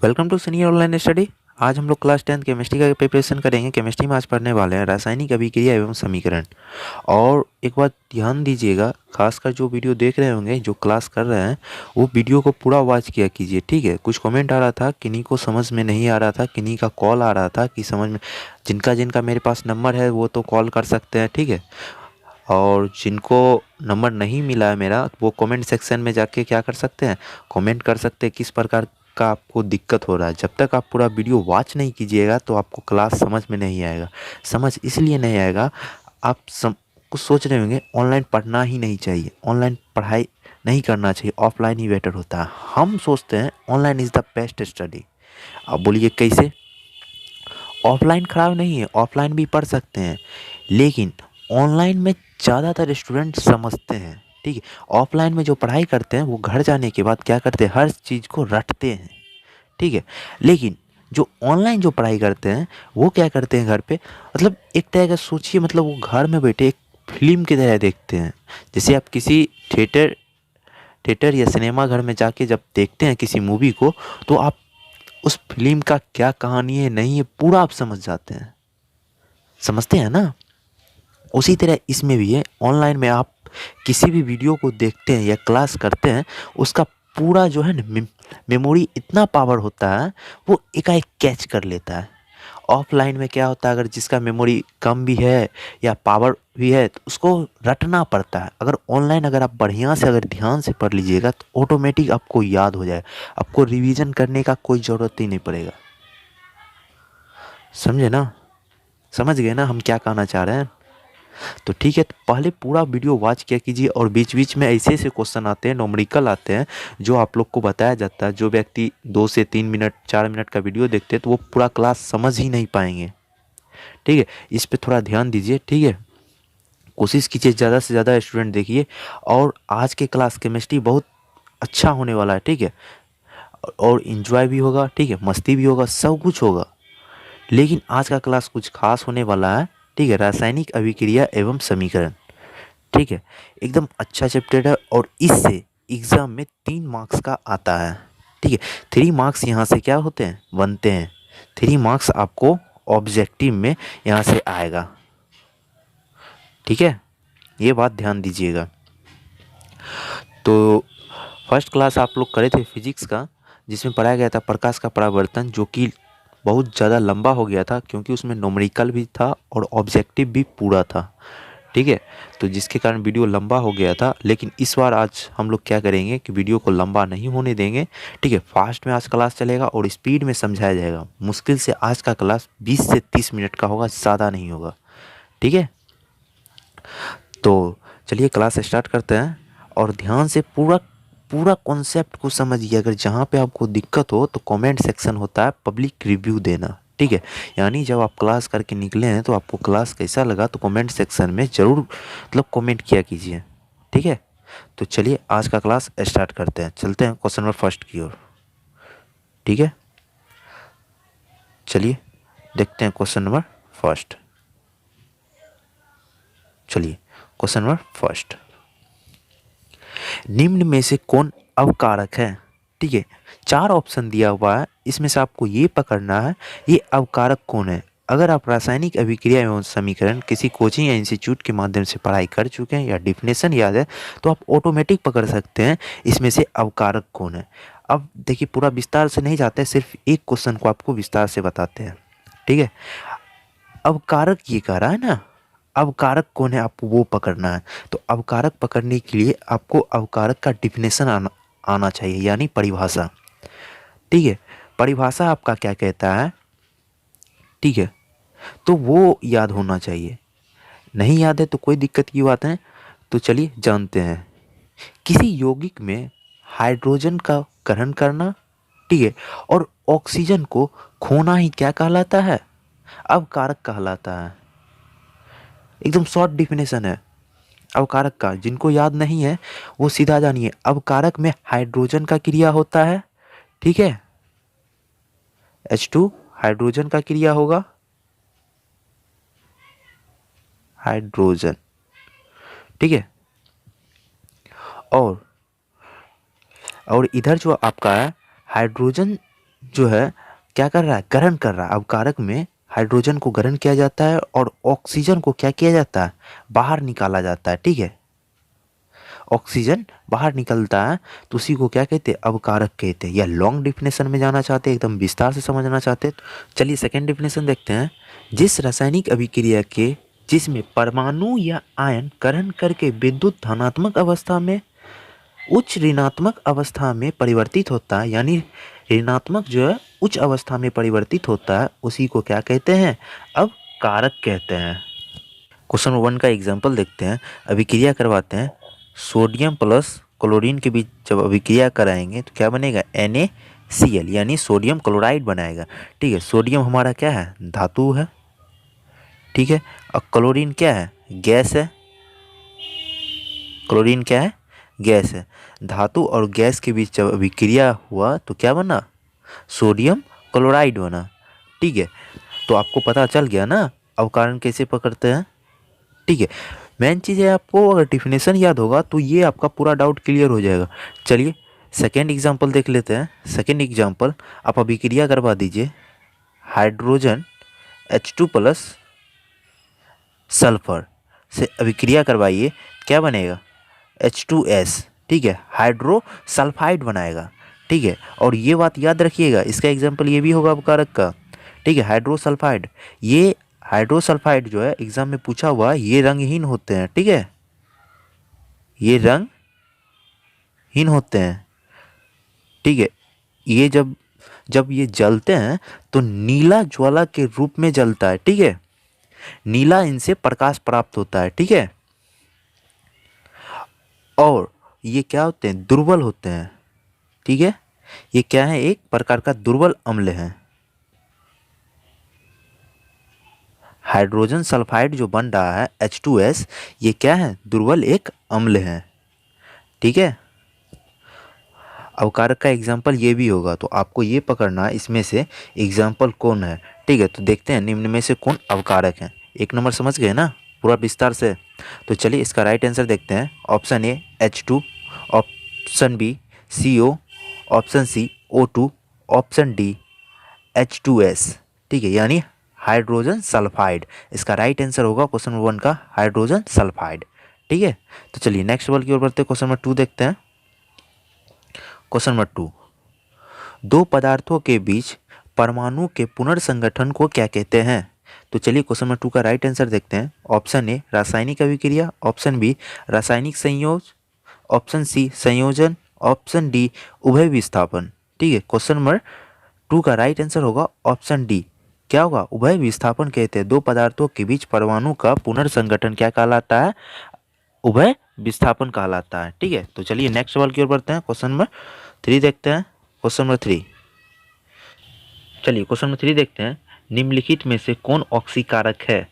Welcome to senior online study. आज हम लोग क्लास 10 केमिस्ट्री का प्रिपरेशन करेंगे। केमिस्ट्री में आज पढ़ने वाले हैं रासायनिक अभिक्रिया एवं समीकरण। और एक बात ध्यान दीजिएगा, खासकर जो वीडियो देख रहे होंगे, जो क्लास कर रहे हैं, वो वीडियो को पूरा वॉच किया कीजिए, ठीक है। कुछ कमेंट आ रहा था, किन्हीं को समझ में नहीं आ रहा था, किन्हीं का कॉल आ रहा था कि समझ में, जिनका जिनका मेरे पास नंबर है वो तो कॉल कर सकते हैं, ठीक है। और जिनको नंबर नहीं मिला है मेरा, वो कमेंट सेक्शन में जाके क्या कर सकते हैं, कमेंट कर सकते हैं किस प्रकार का आपको दिक्कत हो रहा है। जब तक आप पूरा वीडियो वॉच नहीं कीजिएगा तो आपको क्लास समझ में नहीं आएगा। समझ इसलिए नहीं आएगा, आप कुछ सोच रहे होंगे ऑनलाइन पढ़ना ही नहीं चाहिए, ऑनलाइन पढ़ाई नहीं करना चाहिए, ऑफलाइन ही बेटर होता है। हम सोचते हैं online is the best study. अब बोलिए कैसे? ऑफलाइन ख़राब नहीं है, ऑफलाइन भी पढ़ सकते हैं, लेकिन ऑनलाइन में ज़्यादातर स्टूडेंट समझते हैं, ठीक है। ऑफलाइन में जो पढ़ाई करते हैं वो घर जाने के बाद क्या करते हैं, हर चीज़ को रटते हैं, ठीक है। लेकिन जो ऑनलाइन जो पढ़ाई करते हैं वो क्या करते हैं घर पे, मतलब एक तरह का सोचिए, मतलब वो घर में बैठे एक फिल्म की तरह देखते हैं। जैसे आप किसी थिएटर थिएटर या सिनेमा घर में जाके जब देखते हैं किसी मूवी को, तो आप उस फिल्म का क्या कहानी है, नहीं है, पूरा आप समझ जाते हैं, समझते हैं ना। उसी तरह इसमें भी है, ऑनलाइन में आप किसी भी वीडियो को देखते हैं या क्लास करते हैं, उसका पूरा जो है ना मेमोरी इतना पावर होता है, वो एकाएक कैच कर लेता है। ऑफलाइन में क्या होता है, अगर जिसका मेमोरी कम भी है या पावर भी है तो उसको रटना पड़ता है। अगर ऑनलाइन अगर आप बढ़िया से अगर ध्यान से पढ़ लीजिएगा तो ऑटोमेटिक आपको याद हो जाए, आपको रिवीजन करने का कोई ज़रूरत ही नहीं पड़ेगा। समझे ना? समझ गए ना हम क्या कहना चाह रहे हैं? तो ठीक है, तो पहले पूरा वीडियो वॉच किया कीजिए। और बीच बीच में ऐसे ऐसे क्वेश्चन आते हैं, न्यूमेरिकल आते हैं, जो आप लोग को बताया जाता है। जो व्यक्ति 2 से 3 मिनट 4 मिनट का वीडियो देखते हैं तो वो पूरा क्लास समझ ही नहीं पाएंगे, ठीक है। इस पे थोड़ा ध्यान दीजिए, ठीक है। कोशिश कीजिए ज़्यादा से ज़्यादा स्टूडेंट देखिए। और आज के क्लास केमिस्ट्री बहुत अच्छा होने वाला है, ठीक है। और इन्जॉय भी होगा, ठीक है, मस्ती भी होगा, सब कुछ होगा। लेकिन आज का क्लास कुछ खास होने वाला है, ठीक है। रासायनिक अभिक्रिया एवं समीकरण, ठीक है, एकदम अच्छा चैप्टर है। और इससे एग्ज़ाम में 3 मार्क्स का आता है, ठीक है। 3 मार्क्स यहाँ से क्या होते हैं, बनते हैं। 3 मार्क्स आपको ऑब्जेक्टिव में यहाँ से आएगा, ठीक है। ये बात ध्यान दीजिएगा। तो फर्स्ट क्लास आप लोग करे थे फिजिक्स का, जिसमें पढ़ाया गया था प्रकाश का परावर्तन, जो कि बहुत ज़्यादा लंबा हो गया था क्योंकि उसमें न्यूमेरिकल भी था और ऑब्जेक्टिव भी पूरा था, ठीक है। तो जिसके कारण वीडियो लंबा हो गया था। लेकिन इस बार आज हम लोग क्या करेंगे कि वीडियो को लंबा नहीं होने देंगे, ठीक है। फास्ट में आज क्लास चलेगा और स्पीड में समझाया जाएगा। मुश्किल से आज का क्लास 20 से 30 मिनट का होगा, ज़्यादा नहीं होगा, ठीक है। तो चलिए क्लास स्टार्ट करते हैं। और ध्यान से पूरा पूरा कॉन्सेप्ट को समझिए। अगर जहाँ पे आपको दिक्कत हो तो कमेंट सेक्शन होता है, पब्लिक रिव्यू देना, ठीक है। यानी जब आप क्लास करके निकले हैं तो आपको क्लास कैसा लगा तो कमेंट सेक्शन में ज़रूर मतलब कमेंट किया कीजिए, ठीक है। तो चलिए आज का क्लास स्टार्ट करते हैं, चलते हैं क्वेश्चन नंबर फर्स्ट की ओर, ठीक है। चलिए देखते हैं क्वेश्चन नंबर फर्स्ट। चलिए क्वेश्चन नंबर फर्स्ट, निम्न में से कौन अवकारक है, ठीक है। 4 ऑप्शन दिया हुआ है, इसमें से आपको ये पकड़ना है ये अवकारक कौन है। अगर आप रासायनिक अभिक्रिया एवं समीकरण किसी कोचिंग या इंस्टीट्यूट के माध्यम से पढ़ाई कर चुके हैं या डिफिनेशन याद है तो आप ऑटोमेटिक पकड़ सकते हैं इसमें से अवकारक कौन है। अब देखिए पूरा विस्तार से नहीं जाते, सिर्फ एक क्वेश्चन को आपको विस्तार से बताते हैं, ठीक है। अवकारक ये कह रहा है ना, अवकारक कौन है आपको वो पकड़ना है। तो अवकारक पकड़ने के लिए आपको अवकारक का डिफिनेशन आना चाहिए, यानी परिभाषा, ठीक है। परिभाषा आपका क्या कहता है, ठीक है, तो वो याद होना चाहिए। नहीं याद है तो कोई दिक्कत की बात है। तो चलिए जानते हैं। किसी यौगिक में हाइड्रोजन का ग्रहण करना, ठीक है, और ऑक्सीजन को खोना ही क्या कहलाता है, अवकारक कहलाता है। एकदम शॉर्ट डिफिनेशन है अवकारक का। जिनको याद नहीं है वो सीधा जानिए, अवकारक में हाइड्रोजन का क्रिया होता है, ठीक है। H2 हाइड्रोजन का क्रिया होगा, हाइड्रोजन, ठीक है। और इधर जो आपका है हाइड्रोजन जो है क्या कर रहा है, ग्रहण कर रहा है। अवकारक में हाइड्रोजन को ग्रहण किया जाता है और ऑक्सीजन को क्या किया जाता है, बाहर निकाला जाता है। ठीक है, ऑक्सीजन बाहर निकलता है तो उसी को क्या कहते हैं, अवकारक कहते हैं। या लॉन्ग डिफिनेशन में जाना चाहते हैं, एकदम विस्तार से समझना चाहते हैं, तो चलिए सेकेंड डिफिनेशन देखते हैं। जिस रासायनिक अभिक्रिया के जिसमें परमाणु या आयन ग्रहण करके विद्युत धनात्मक अवस्था में उच्च ऋणात्मक अवस्था में परिवर्तित होता है, यानी ऋणात्मक जो है उच्च अवस्था में परिवर्तित होता है, उसी को क्या कहते हैं, अवकारक कहते हैं। क्वेश्चन 1 का एग्जाम्पल देखते हैं। अभिक्रिया करवाते हैं, सोडियम प्लस क्लोरीन के बीच जब अभिक्रिया कराएंगे तो क्या बनेगा, NaCl यानी सोडियम क्लोराइड बनाएगा। ठीक है, सोडियम हमारा क्या है, धातु है। ठीक है, और क्लोरीन क्या है, गैस है। क्लोरीन क्या है, गैस है। धातु और गैस के बीच जब अभिक्रिया हुआ तो क्या बना, सोडियम क्लोराइड बना। ठीक है, तो आपको पता चल गया ना अवकारण कैसे पकड़ते हैं। ठीक है, मेन चीज़ है आपको अगर डिफिनेशन याद होगा तो ये आपका पूरा डाउट क्लियर हो जाएगा। चलिए सेकेंड एग्जांपल देख लेते हैं। सेकेंड एग्जांपल, आप अभिक्रिया करवा दीजिए, हाइड्रोजन H2 प्लस सल्फर से अभिक्रिया करवाइए, क्या बनेगा, H2S। ठीक है, हाइड्रो सल्फाइड बनाएगा। ठीक है, और ये बात याद रखिएगा, इसका एग्जाम्पल ये भी होगा अवकारक का। ठीक है, हाइड्रोसल्फाइड, ये हाइड्रोसल्फाइड जो है एग्जाम में पूछा हुआ, ये रंगहीन होते हैं। ठीक है, ये रंगहीन होते हैं। ठीक है, ये जब जब ये जलते हैं तो नीला ज्वाला के रूप में जलता है। ठीक है, नीला इनसे प्रकाश प्राप्त होता है। ठीक है, और ये क्या होते हैं, दुर्बल होते हैं। ठीक है, ये क्या है, एक प्रकार का दुर्बल अम्ल है। हाइड्रोजन सल्फाइड जो बन रहा है H2S, ये क्या है, दुर्बल एक अम्ल है। ठीक है, अवकारक का एग्जाम्पल ये भी होगा, तो आपको ये पकड़ना इसमें से एग्जाम्पल कौन है। ठीक है, तो देखते हैं निम्न में से कौन अवकारक है। 1 नंबर समझ गए ना पूरा विस्तार से। तो चलिए इसका राइट आंसर देखते हैं। Option A H2, option B CO, option C O2, option D H2S। ठीक है, यानी हाइड्रोजन सल्फाइड। इसका राइट आंसर होगा क्वेश्चन नंबर 1 का हाइड्रोजन सल्फाइड। ठीक है, तो चलिए नेक्स्ट सवाल की ओर बढ़ते हैं। क्वेश्चन नंबर 2 देखते हैं। क्वेश्चन नंबर 2, दो पदार्थों के बीच परमाणु के पुनर्संगठन को क्या कहते हैं। तो चलिए क्वेश्चन नंबर 2 का राइट आंसर देखते हैं। ऑप्शन ए रासायनिक अभिक्रिया, ऑप्शन बी रासायनिक संयोज, ऑप्शन सी संयोजन, ऑप्शन डी उभय विस्थापन। ठीक है, क्वेश्चन नंबर 2 का राइट आंसर होगा ऑप्शन डी, क्या होगा, उभय विस्थापन कहते हैं। दो पदार्थों के बीच परमाणु का पुनर्संगठन क्या कहलाता है, उभय विस्थापन कहलाता है। ठीक है, तो चलिए नेक्स्ट सवाल की ओर बढ़ते हैं। क्वेश्चन नंबर 3 देखते हैं। क्वेश्चन नंबर 3, चलिए क्वेश्चन नंबर 3 देखते हैं। निम्नलिखित में से कौन ऑक्सीकारक है।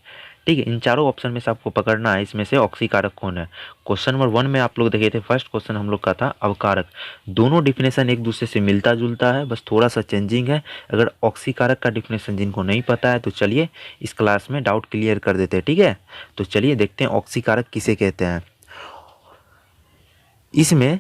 ठीक है, इन चारों ऑप्शन में से आपको पकड़ना है इसमें से ऑक्सीकारक कौन है। क्वेश्चन नंबर 1 में आप लोग देखे थे, फर्स्ट क्वेश्चन हम लोग का था अवकारक। दोनों डिफिनेशन एक दूसरे से मिलता जुलता है, बस थोड़ा सा चेंजिंग है। अगर ऑक्सीकारक का डिफिनेशन जिनको नहीं पता है तो चलिए इस क्लास में डाउट क्लियर कर देते हैं। ठीक है, तो चलिए देखते हैं ऑक्सीकारक किसे कहते हैं। इसमें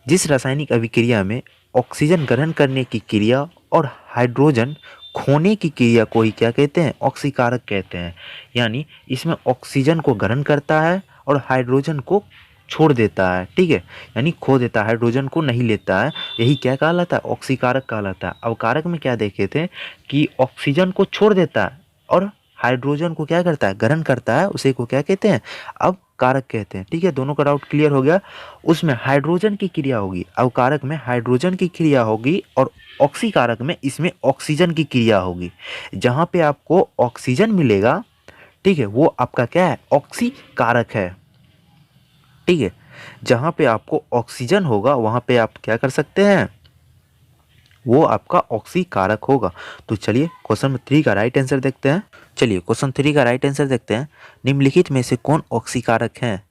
जिस रासायनिक अभिक्रिया में ऑक्सीजन ग्रहण करने की क्रिया और हाइड्रोजन खोने की क्रिया को ही क्या कहते हैं, ऑक्सीकारक कहते हैं। यानी इसमें ऑक्सीजन को ग्रहण करता है और हाइड्रोजन को छोड़ देता है। ठीक है, यानी खो देता है, हाइड्रोजन को नहीं लेता है, यही क्या कहलाता है, ऑक्सीकारक कहलाता है। अवकारक में क्या देखे थे कि ऑक्सीजन को छोड़ देता है और हाइड्रोजन को क्या करता है, ग्रहण करता है, उसे को क्या कहते हैं, अब कारक कहते हैं। ठीक है, दोनों का डाउट क्लियर हो गया। उसमें हाइड्रोजन की क्रिया होगी, अवकारक में हाइड्रोजन की क्रिया होगी और ऑक्सीकारक में इसमें ऑक्सीजन की क्रिया होगी। जहाँ पे आपको ऑक्सीजन मिलेगा, ठीक है, वो आपका क्या है, ऑक्सीकारक है। ठीक है, जहाँ पे आपको ऑक्सीजन होगा वहाँ पे आप क्या कर सकते हैं, वो आपका ऑक्सीकारक होगा। तो चलिए क्वेश्चन नंबर 3 का राइट आंसर देखते हैं। चलिए क्वेश्चन 3 का राइट आंसर देखते हैं। निम्नलिखित में से कौन ऑक्सीकारक हैं।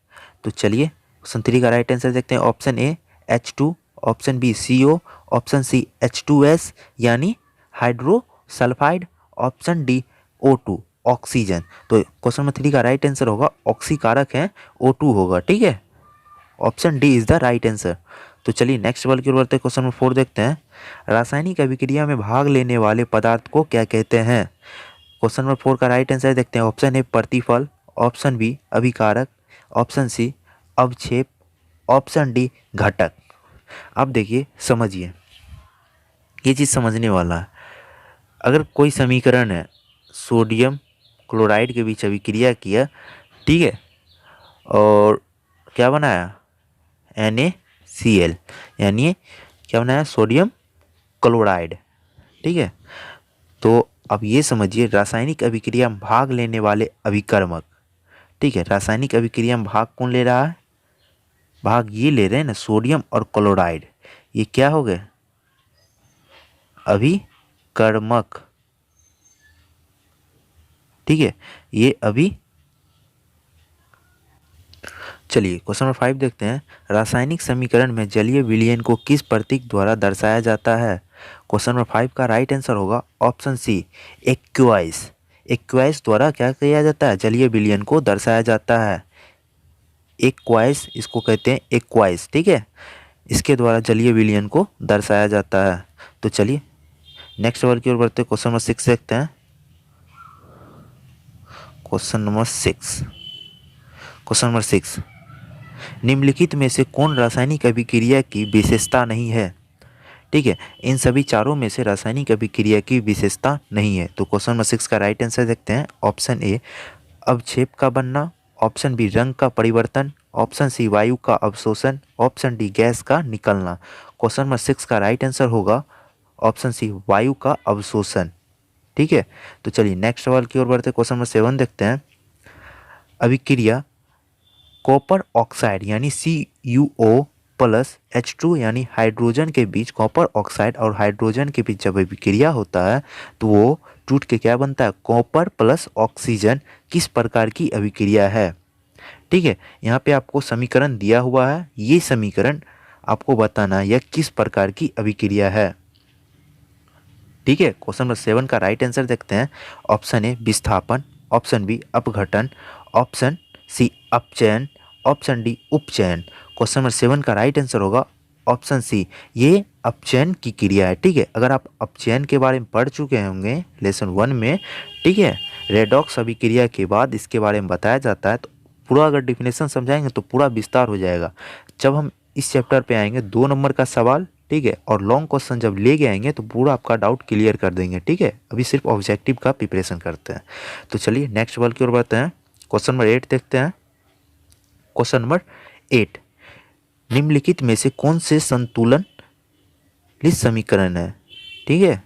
तो चलिए क्वेश्चन 3 का राइट आंसर देखते हैं। Option A H2, option B CO, option C H2S यानी hydrosulphide, option D O2 oxygen. तो क्वेश्चन नंबर 3 का राइट आंसर होगा ऑक्सीकारक है, O2 होगा। ठीक है, option D is the right answer. तो चलिए नेक्स्ट सवाल की ओर बढ़ते हैं। क्वेश्चन नंबर 4 देखते हैं। रासायनिक अभिक्रिया में भाग लेने वाले पदार्थ को क्या कहते हैं? क्वेश्चन नंबर 4 का राइट आंसर देखते हैं। ऑप्शन ए प्रतिफल, ऑप्शन बी अभिकारक, ऑप्शन सी अवक्षेप, ऑप्शन डी घटक। अब देखिए समझिए, ये चीज़ समझने वाला है। अगर कोई समीकरण है, सोडियम क्लोराइड के बीच अभिक्रिया किया, ठीक है, और क्या बनाया, NaCl, यानी क्या बनाया, सोडियम क्लोराइड, ठीक है। तो अब ये समझिए, रासायनिक अभिक्रिया में भाग लेने वाले अभिकर्मक, ठीक है, रासायनिक अभिक्रिया में भाग कौन ले रहा है, भाग ये ले रहे हैं ना, सोडियम और क्लोराइड, ये क्या हो गए, अभिकर्मक, ठीक है, ये अभी। चलिए क्वेश्चन नंबर 5 देखते हैं। रासायनिक समीकरण में जलीय विलयन को किस प्रतीक द्वारा दर्शाया जाता है? क्वेश्चन नंबर 5 का राइट आंसर होगा ऑप्शन सी एक्वाइस। एक्वाइस द्वारा क्या किया जाता है, जलीय विलयन को दर्शाया जाता है। एक्वाइस, इसको कहते हैं एक्वाइस, ठीक है, इसके द्वारा जलीय विलयन को दर्शाया जाता है। तो चलिए नेक्स्ट सवाल की ओर बढ़ते हैं। क्वेश्चन नंबर 6 देखते हैं। क्वेश्चन नंबर 6, निम्नलिखित में से कौन रासायनिक अभिक्रिया की विशेषता नहीं है? ठीक है, इन सभी चारों में से रासायनिक अभिक्रिया की विशेषता नहीं है। तो क्वेश्चन नंबर 6 का राइट आंसर देखते हैं। ऑप्शन ए अवक्षेप का बनना, ऑप्शन बी रंग का परिवर्तन, ऑप्शन सी वायु का अवशोषण, ऑप्शन डी गैस का निकलना। क्वेश्चन नंबर 6 का राइट आंसर होगा ऑप्शन सी वायु का अवशोषण, ठीक है। तो चलिए नेक्स्ट सवाल की ओर बढ़ते हैं। क्वेश्चन नंबर 7 देखते हैं। अभिक्रिया कॉपर ऑक्साइड यानी CuO प्लस H2 यानी हाइड्रोजन के बीच, कॉपर ऑक्साइड और हाइड्रोजन के बीच जब अभिक्रिया होता है तो वो टूट के क्या बनता है, कॉपर प्लस ऑक्सीजन। किस प्रकार की अभिक्रिया है? ठीक है, यहाँ पे आपको समीकरण दिया हुआ है, ये समीकरण आपको बताना है यह किस प्रकार की अभिक्रिया है, ठीक है। क्वेश्चन नंबर 7 का राइट आंसर देखते हैं। ऑप्शन ए विस्थापन, ऑप्शन बी अपघटन, ऑप्शन सी अपचयन, ऑप्शन डी उपचयन। क्वेश्चन नंबर 7 का राइट आंसर होगा ऑप्शन सी, ये अपचयन की क्रिया है, ठीक है। अगर आप अपचयन के बारे में पढ़ चुके होंगे लेसन 1 में, ठीक है, रेडॉक्स अभिक्रिया के बाद इसके बारे में बताया जाता है, तो पूरा अगर डिफिनेशन समझाएंगे तो पूरा विस्तार हो जाएगा। जब हम इस चैप्टर पे आएंगे 2 नंबर का सवाल, ठीक है, और लॉन्ग क्वेश्चन जब ले आएंगे तो पूरा आपका डाउट क्लियर कर देंगे, ठीक है। अभी सिर्फ ऑब्जेक्टिव का प्रिपरेशन करते हैं। तो चलिए नेक्स्ट सवाल की ओर बढ़ते हैं। क्वेश्चन नंबर 8 देखते हैं। क्वेश्चन नंबर 8, निम्नलिखित में से कौन से संतुलित समीकरण है, ठीक है,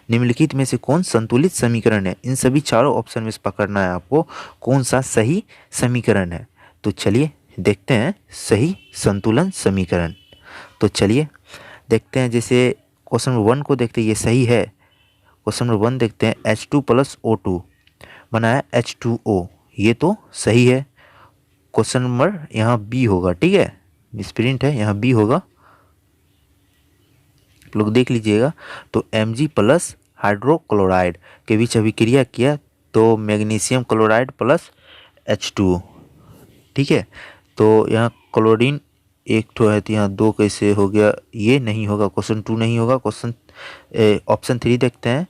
निम्नलिखित में से कौन संतुलित समीकरण है? इन सभी चारों ऑप्शन में से पकड़ना है आपको कौन सा सही समीकरण है। तो चलिए देखते हैं सही संतुलन समीकरण। तो चलिए देखते हैं, जैसे क्वेश्चन नंबर 1 को देखते हैं, ये सही है। क्वेश्चन नंबर 1 देखते हैं, H2 प्लस O2 बनाया H2O, ये तो सही है। क्वेश्चन नंबर यहाँ बी होगा, ठीक है, मिसप्रिंट है, यहाँ बी होगा, लोग देख लीजिएगा। तो Mg प्लस हाइड्रोक्लोराइड के बीच अभिक्रिया किया तो मैग्नीशियम क्लोराइड प्लस H2O, ठीक है। तो यहाँ क्लोरीन एक ठो है, तो यहाँ 2 कैसे हो गया, ये नहीं होगा, क्वेश्चन 2 नहीं होगा। क्वेश्चन ऑप्शन 3 देखते हैं,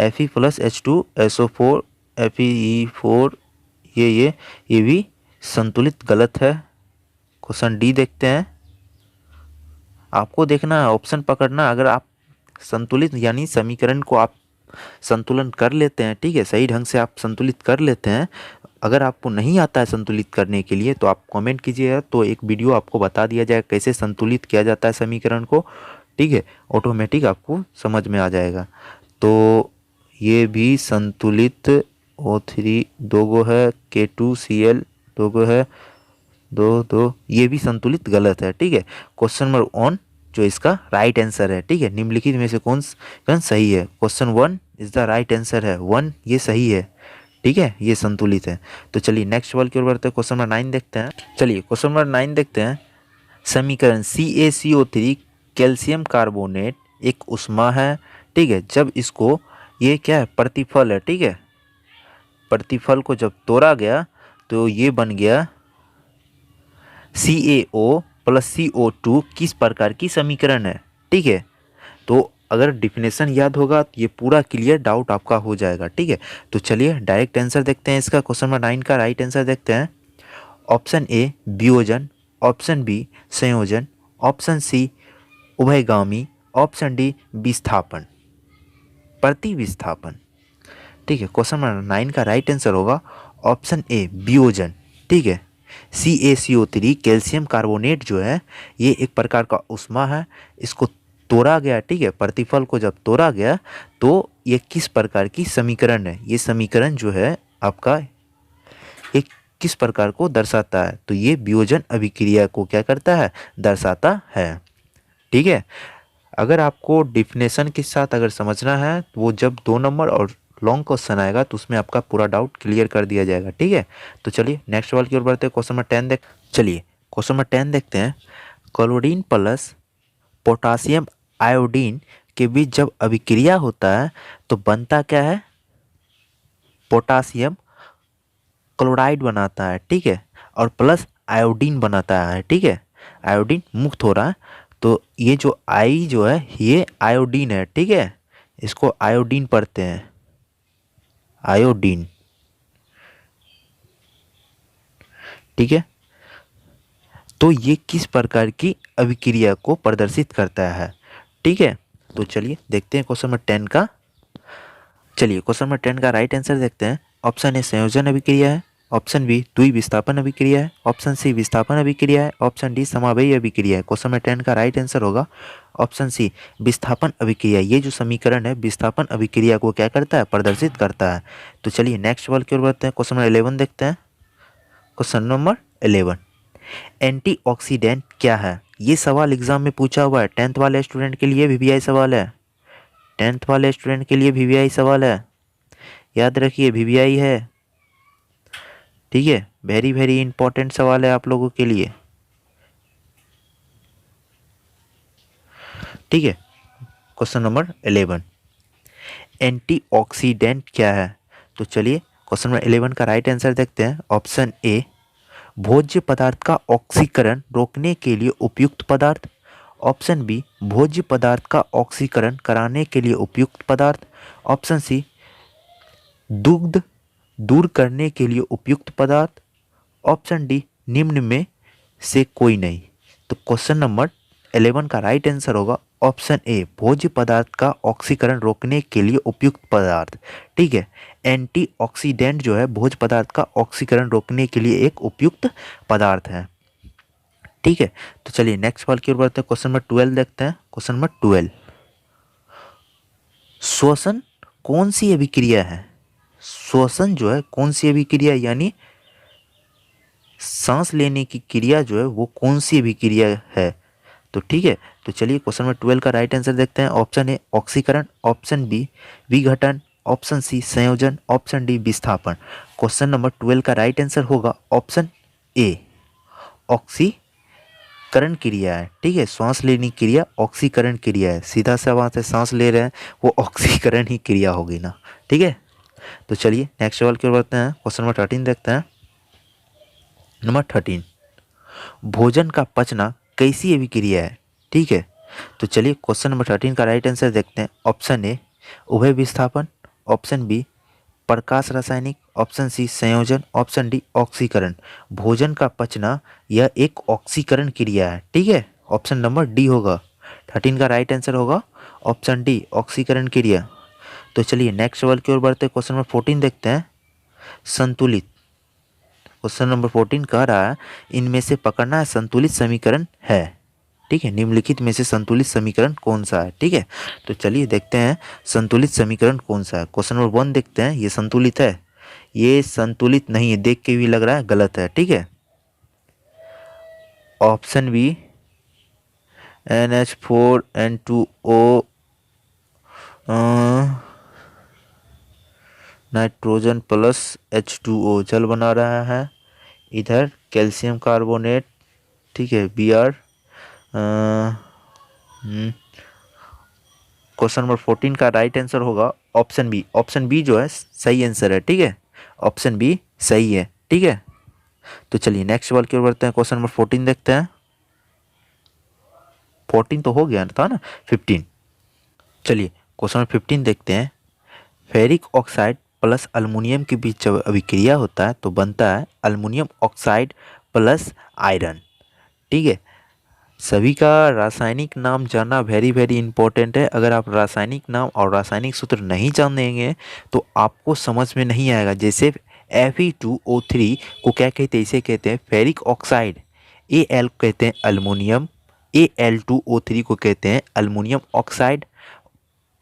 Fe प्लस H2SO4 FeE4, ये भी संतुलित गलत है। क्वेश्चन डी देखते हैं, आपको देखना है, ऑप्शन पकड़ना। अगर आप संतुलित यानी समीकरण को आप संतुलन कर लेते हैं, ठीक है, सही ढंग से आप संतुलित कर लेते हैं। अगर आपको नहीं आता है संतुलित करने के लिए तो आप कमेंट कीजिएगा, तो एक वीडियो आपको बता दिया जाएगा कैसे संतुलित किया जाता है समीकरण को, ठीक है, ऑटोमेटिक आपको समझ में आ जाएगा। तो ये भी संतुलित O3 दो गो है, K2Cl दो गो है, 2 ये भी संतुलित गलत है, ठीक है। क्वेश्चन नंबर 1 जो इसका राइट आंसर है, ठीक है, निम्नलिखित में से कौन सही है? Question 1 is the right answer है, 1 ये सही है, ठीक है, ये संतुलित है। तो चलिए नेक्स्ट सवाल की ओर बढ़ते हैं। क्वेश्चन नंबर 9 देखते हैं। चलिए क्वेश्चन नंबर 9 देखते हैं। समीकरण CaCO3 कैल्शियम कार्बोनेट एक उष्मा है, ठीक है, जब इसको, ये क्या है, प्रतिफल है, ठीक है, प्रतिफल को जब तोड़ा गया तो ये बन गया CaO प्लस CO2 किस प्रकार की समीकरण है। ठीक है, तो अगर डिफिनेशन याद होगा तो ये पूरा क्लियर डाउट आपका हो जाएगा। ठीक है, तो चलिए डायरेक्ट आंसर देखते हैं इसका। क्वेश्चन नंबर 9 का राइट आंसर देखते हैं। ऑप्शन ए वियोजन, ऑप्शन बी संयोजन, ऑप्शन सी उभयगामी, ऑप्शन डी विस्थापन, प्रतिविस्थापन। ठीक है, क्वेश्चन नंबर 9 का राइट आंसर होगा ऑप्शन ए वियोजन। ठीक है, CaCO3 कैल्शियम कार्बोनेट जो है ये एक प्रकार का उष्मा है, इसको तोड़ा गया। ठीक है, प्रतिफल को जब तोड़ा गया तो ये किस प्रकार की समीकरण है, ये समीकरण जो है आपका एक किस प्रकार को दर्शाता है, तो ये वियोजन अभिक्रिया को क्या करता है, दर्शाता है। ठीक है, अगर आपको डिफिनेशन के साथ अगर समझना है तो वो जब 2 नंबर और लॉन्ग क्वेश्चन आएगा तो उसमें आपका पूरा डाउट क्लियर कर दिया जाएगा। ठीक है, तो चलिए नेक्स्ट सवाल की ओर बढ़ते हैं। क्वेश्चन नंबर 10 चलिए क्वेश्चन नंबर 10 देखते हैं। क्लोरीन प्लस पोटासियम आयोडीन के बीच जब अभिक्रिया होता है तो बनता क्या है, पोटासियम क्लोराइड बनाता है। ठीक है, और प्लस आयोडीन बनाता है। ठीक है, आयोडीन मुक्त हो रहा है, तो ये जो आई जो है ये आयोडीन है। ठीक है, इसको आयोडीन पढ़ते हैं, आयोडीन। ठीक है, तो ये किस प्रकार की अभिक्रिया को प्रदर्शित करता है। ठीक है, तो चलिए देखते हैं क्वेश्चन नंबर 10 का। चलिए क्वेश्चन नंबर 10 का राइट आंसर देखते हैं। ऑप्शन ए संयोजन अभिक्रिया है, ऑप्शन बी द्विविस्थापन अभिक्रिया है, ऑप्शन सी विस्थापन अभिक्रिया है, ऑप्शन डी समावेयी अभिक्रिया है। क्वेश्चन नंबर 10 का राइट आंसर होगा ऑप्शन सी विस्थापन अभिक्रिया। ये जो समीकरण है विस्थापन अभिक्रिया को क्या करता है, प्रदर्शित करता है। तो चलिए नेक्स्ट सवाल की ओर बढ़ते हैं। क्वेश्चन नंबर 11 देखते हैं। क्वेश्चन नंबर 11, एंटीऑक्सीडेंट क्या है। ये सवाल एग्जाम में पूछा हुआ है, 10th वाले स्टूडेंट के लिए VVI सवाल है, 10th वाले स्टूडेंट के लिए VVI सवाल है, याद रखिए VVI है। ठीक है, वेरी वेरी इंपॉर्टेंट सवाल है आप लोगों के लिए। ठीक है, क्वेश्चन नंबर 11, एंटीऑक्सीडेंट क्या है। तो चलिए क्वेश्चन नंबर 11 का राइट आंसर देखते हैं। ऑप्शन ए भोज्य पदार्थ का ऑक्सीकरण रोकने के लिए उपयुक्त पदार्थ, ऑप्शन बी भोज्य पदार्थ का ऑक्सीकरण कराने के लिए उपयुक्त पदार्थ, ऑप्शन सी दुग्ध दूर करने के लिए उपयुक्त पदार्थ, ऑप्शन डी निम्न में से कोई नहीं। तो क्वेश्चन नंबर 11 का राइट आंसर होगा ऑप्शन ए भोज्य पदार्थ का ऑक्सीकरण रोकने के लिए उपयुक्त पदार्थ। ठीक है, एंटीऑक्सीडेंट जो है भोज्य पदार्थ का ऑक्सीकरण रोकने के लिए एक उपयुक्त पदार्थ है। ठीक है, तो चलिए नेक्स्ट सवाल की ओर बढ़ते हैं। क्वेश्चन नंबर 12 देखते हैं। क्वेश्चन नंबर 12, श्वसन कौन सी अभिक्रिया है। श्वसन जो है कौन सी अभिक्रिया, यानी सांस लेने की क्रिया जो है वो कौन सी अभिक्रिया है। तो ठीक है, तो चलिए क्वेश्चन नंबर 12 का राइट आंसर देखते हैं। ऑप्शन ए ऑक्सीकरण, ऑप्शन बी विघटन, ऑप्शन सी संयोजन, ऑप्शन डी विस्थापन। क्वेश्चन नंबर 12 का राइट आंसर होगा ऑप्शन ए ऑक्सीकरण क्रिया है। ठीक है, श्वास लेने की क्रिया ऑक्सीकरण क्रिया है, सीधा सा वहाँ से सांस ले रहे हैं वो ऑक्सीकरण ही क्रिया होगी ना। ठीक है, तो चलिए नेक्स्ट सवाल की ओर बढ़ते हैं। क्वेश्चन नंबर 13 देखते हैं। नंबर 13, भोजन का पचना कैसी अभिक्रिया है। ठीक है, तो चलिए क्वेश्चन नंबर 13 का राइट आंसर देखते हैं। ऑप्शन ए उभय विस्थापन, ऑप्शन बी प्रकाश रासायनिक, ऑप्शन सी संयोजन, ऑप्शन डी ऑक्सीकरण। भोजन का पचना यह एक ऑक्सीकरण क्रिया है। ठीक है, ऑप्शन नंबर डी होगा, 13 का राइट आंसर होगा ऑप्शन डी ऑक्सीकरण क्रिया। तो चलिए नेक्स्ट सवाल की ओर बढ़ते हैं। क्वेश्चन नंबर 14 देखते हैं। संतुलित, क्वेश्चन नंबर 14 कह रहा है इनमें से पकड़ना है संतुलित समीकरण है। ठीक है, निम्नलिखित में से संतुलित समीकरण कौन सा है। ठीक है, तो चलिए देखते हैं संतुलित समीकरण कौन सा है। क्वेश्चन नंबर 1 देखते हैं। ये संतुलित है, ये संतुलित नहीं है, देख के भी लग रहा है गलत है। ठीक है, option B NH4N2O nitrogen plus H2O जल बना रहा है, इधर कैल्शियम कार्बोनेट। ठीक है, Br। क्वेश्चन नंबर 14 का राइट आंसर होगा ऑप्शन बी। ऑप्शन बी जो है सही आंसर है। ठीक है, ऑप्शन बी सही है। ठीक है, तो चलिए नेक्स्ट सवाल की ओर बढ़ते हैं। क्वेश्चन नंबर 14 देखते हैं। 14 तो हो गया था ना, 15। चलिए क्वेश्चन नंबर 15 देखते हैं। फेरिक ऑक्साइड प्लस अल्युमिनियम के बीच जब अभिक्रिया होता है तो बनता है अल्युमिनियम ऑक्साइड प्लस आयरन। ठीक है, सभी का रासायनिक नाम जानना वेरी वेरी इंपॉर्टेंट है। अगर आप रासायनिक नाम और रासायनिक सूत्र नहीं जानेंगे तो आपको समझ में नहीं आएगा। जैसे Fe2O3 को क्या कहते हैं, इसे कहते हैं फेरिक ऑक्साइड। Al कहते हैं अल्युमिनियम, Al2O3 को कहते हैं aluminium oxide